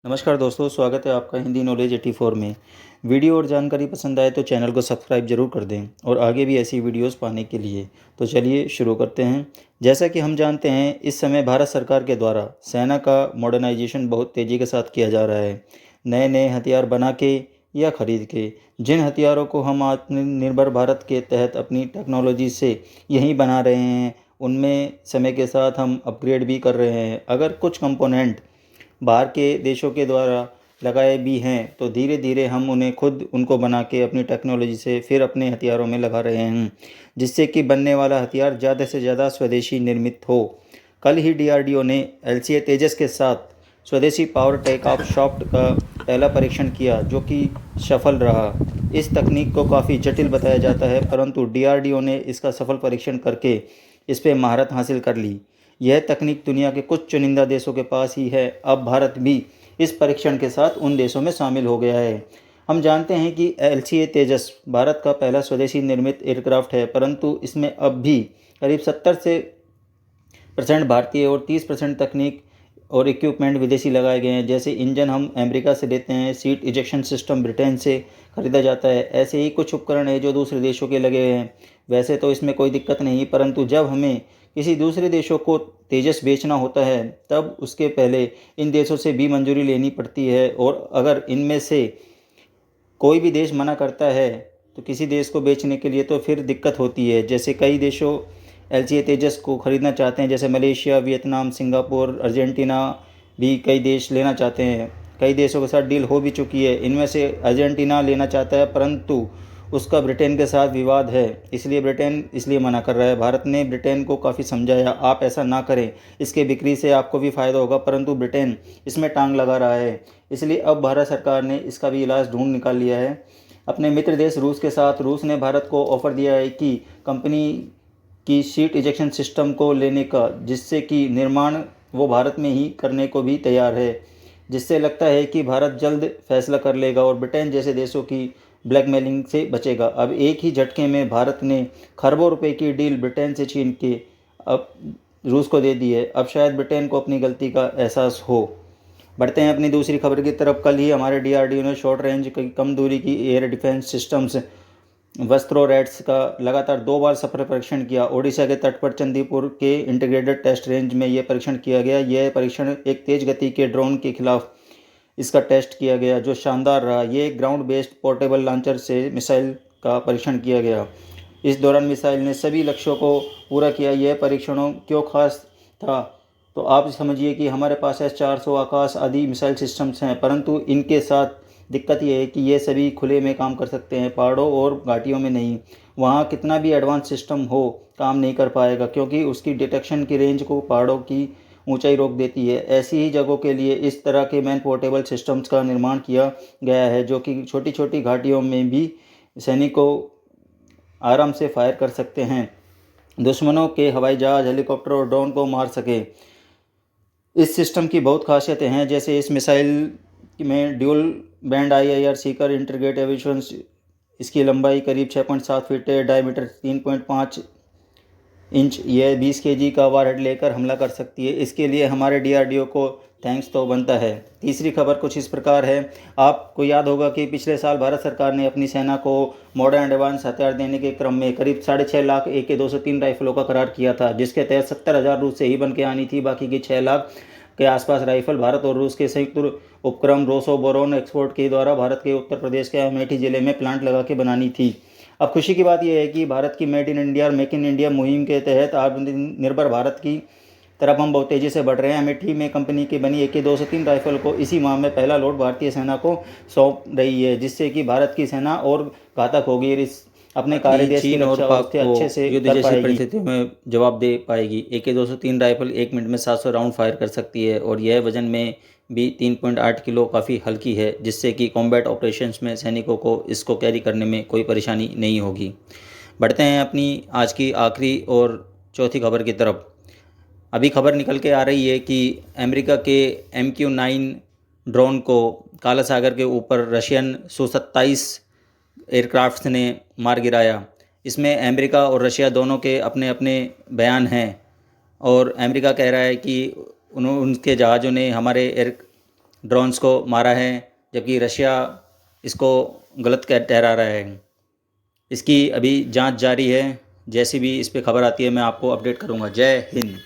नमस्कार दोस्तों, स्वागत है आपका हिंदी नॉलेज 84 में। वीडियो और जानकारी पसंद आए तो चैनल को सब्सक्राइब जरूर कर दें और आगे भी ऐसी वीडियोस पाने के लिए तो चलिए शुरू करते हैं। जैसा कि हम जानते हैं, इस समय भारत सरकार के द्वारा सेना का मॉडर्नाइजेशन बहुत तेज़ी के साथ किया जा रहा है। नए नए हथियार बना के या खरीद के जिन हथियारों को हम आत्मनिर्भर भारत के तहत अपनी टेक्नोलॉजी से यहीं बना रहे हैं, उनमें समय के साथ हम अपग्रेड भी कर रहे हैं। अगर कुछ कंपोनेंट बाहर के देशों के द्वारा लगाए भी हैं तो धीरे धीरे हम उन्हें खुद उनको बना के अपनी टेक्नोलॉजी से फिर अपने हथियारों में लगा रहे हैं, जिससे कि बनने वाला हथियार ज़्यादा से ज़्यादा स्वदेशी निर्मित हो। कल ही डीआरडीओ ने एलसीए तेजस के साथ स्वदेशी पावर टेक ऑफ शॉफ्ट का पहला परीक्षण किया, जो कि सफल रहा। इस तकनीक को काफ़ी जटिल बताया जाता है, परंतु डीआरडीओ ने इसका सफल परीक्षण करके इस पर महारत हासिल कर ली। यह तकनीक दुनिया के कुछ चुनिंदा देशों के पास ही है। अब भारत भी इस परीक्षण के साथ उन देशों में शामिल हो गया है। हम जानते हैं कि एलसीए तेजस भारत का पहला स्वदेशी निर्मित एयरक्राफ्ट है, परंतु इसमें अब भी करीब 70% भारतीय और 30% तकनीक और इक्विपमेंट विदेशी लगाए गए हैं। जैसे इंजन हम अमेरिका से लेते हैं, सीट इजेक्शन सिस्टम ब्रिटेन से खरीदा जाता है। ऐसे ही कुछ उपकरण है जो दूसरे देशों के लगे हैं। वैसे तो इसमें कोई दिक्कत नहीं, परंतु जब हमें किसी दूसरे देशों को तेजस बेचना होता है तब उसके पहले इन देशों से भी मंजूरी लेनी पड़ती है, और अगर इनमें से कोई भी देश मना करता है तो किसी देश को बेचने के लिए तो फिर दिक्कत होती है। जैसे कई देशों एलसीए तेजस को ख़रीदना चाहते हैं, जैसे मलेशिया, वियतनाम, सिंगापुर, अर्जेंटीना भी कई देश लेना चाहते हैं। कई देशों के साथ डील हो भी चुकी है। इनमें से अर्जेंटीना लेना चाहता है, परंतु उसका ब्रिटेन के साथ विवाद है, इसलिए ब्रिटेन इसलिए मना कर रहा है। भारत ने ब्रिटेन को काफ़ी समझाया, आप ऐसा ना करें, इसके बिक्री से आपको भी फ़ायदा होगा, परंतु ब्रिटेन इसमें टांग लगा रहा है। इसलिए अब भारत सरकार ने इसका भी इलाज ढूंढ निकाल लिया है अपने मित्र देश रूस के साथ। रूस ने भारत को ऑफर दिया है कि कंपनी की सीट इजेक्शन सिस्टम को लेने का, जिससे कि निर्माण वो भारत में ही करने को भी तैयार है। जिससे लगता है कि भारत जल्द फैसला कर लेगा और ब्रिटेन जैसे देशों की ब्लैकमेलिंग से बचेगा। अब एक ही झटके में भारत ने खरबों रुपए की डील ब्रिटेन से छीन के अब रूस को दे दी है। अब शायद ब्रिटेन को अपनी गलती का एहसास हो। बढ़ते हैं अपनी दूसरी खबर की तरफ। कल ही हमारे डीआरडीओ ने शॉर्ट रेंज की कम दूरी की एयर डिफेंस सिस्टम्स वस्त्रोरैट्स का लगातार 2 बार सफल परीक्षण किया। ओडिशा के तट पर चंदीपुर के इंटीग्रेटेड टेस्ट रेंज में यह परीक्षण किया गया। यह परीक्षण एक तेज गति के ड्रोन के खिलाफ इसका टेस्ट किया गया, जो शानदार रहा। ये ग्राउंड बेस्ड पोर्टेबल लॉन्चर से मिसाइल का परीक्षण किया गया। इस दौरान मिसाइल ने सभी लक्ष्यों को पूरा किया। यह परीक्षणों क्यों खास था, तो आप समझिए कि हमारे पास S-400 आकाश आदि मिसाइल सिस्टम्स हैं, परंतु इनके साथ दिक्कत यह है कि ये सभी खुले में काम कर सकते हैं, पहाड़ों और घाटियों में नहीं। वहाँ कितना भी एडवांस सिस्टम हो, काम नहीं कर पाएगा, क्योंकि उसकी डिटेक्शन की रेंज को पहाड़ों की ऊंचाई रोक देती है। ऐसी ही जगहों के लिए इस तरह के मैन पोर्टेबल सिस्टम्स का निर्माण किया गया है, जो कि छोटी छोटी घाटियों में भी सैनिकों आराम से फायर कर सकते हैं, दुश्मनों के हवाई जहाज, हेलीकॉप्टर और ड्रोन को मार सके। इस सिस्टम की बहुत खासियतें हैं, जैसे इस मिसाइल में dual band IIR Sikar integrated aviation. इसकी लंबाई करीब 6.7 फीट है, डायमीटर 3.5 इंच। यह 20 kg का वारहेड लेकर हमला कर सकती है। इसके लिए हमारे डीआरडीओ को थैंक्स तो बनता है। तीसरी खबर कुछ इस प्रकार है। आपको याद होगा कि पिछले साल भारत सरकार ने अपनी सेना को मॉडर्न एडवांस हथियार देने के क्रम में करीब 6.5 लाख AK-203 राइफलों का करार किया था, जिसके तहत 70,000 रूस से ही बन के आनी थी। बाकी की 6 लाख के आसपास राइफल भारत और रूस के संयुक्त उपक्रम रोसोबोरोन एक्सपोर्ट के द्वारा भारत के उत्तर प्रदेश के अमेठी जिले में प्लांट लगा के बनानी थी। अब खुशी की बात यह है कि भारत की मेड इन इंडिया और मेक इन इंडिया मुहिम के तहत आत्मनिर्भर भारत की तरफ हम बहुत तेज़ी से बढ़ रहे हैं। अमेठी में कंपनी की बनी AK-203 राइफल को इसी माह में पहला लॉट भारतीय सेना को सौंप रही है, जिससे कि भारत की सेना और घातक होगी और इस अपने कार्य देश की चीन और रक्षा पाक को अच्छे से युद्ध जैसी पाएगी। परिस्थितियों में जवाब दे पाएगी। AK-203 राइफल 1 मिनट में 700 राउंड फायर कर सकती है और यह वजन में भी 3.8 किलो काफ़ी हल्की है, जिससे कि कॉम्बैट ऑपरेशंस में सैनिकों को इसको कैरी करने में कोई परेशानी नहीं होगी। बढ़ते हैं अपनी आज की आखिरी और चौथी खबर की तरफ। अभी खबर निकल के आ रही है कि अमेरिका के MQ-9 ड्रोन को काला सागर के ऊपर रशियन Su-27 एयरक्राफ्ट ने मार गिराया। इसमें अमेरिका और रशिया दोनों के अपने अपने बयान हैं, और अमेरिका कह रहा है कि उनके जहाज़ों ने हमारे ड्रोन्स को मारा है, जबकि रशिया इसको गलत ठहरा रहा है। इसकी अभी जांच जारी है। जैसी भी इस पे खबर आती है मैं आपको अपडेट करूँगा। जय हिंद।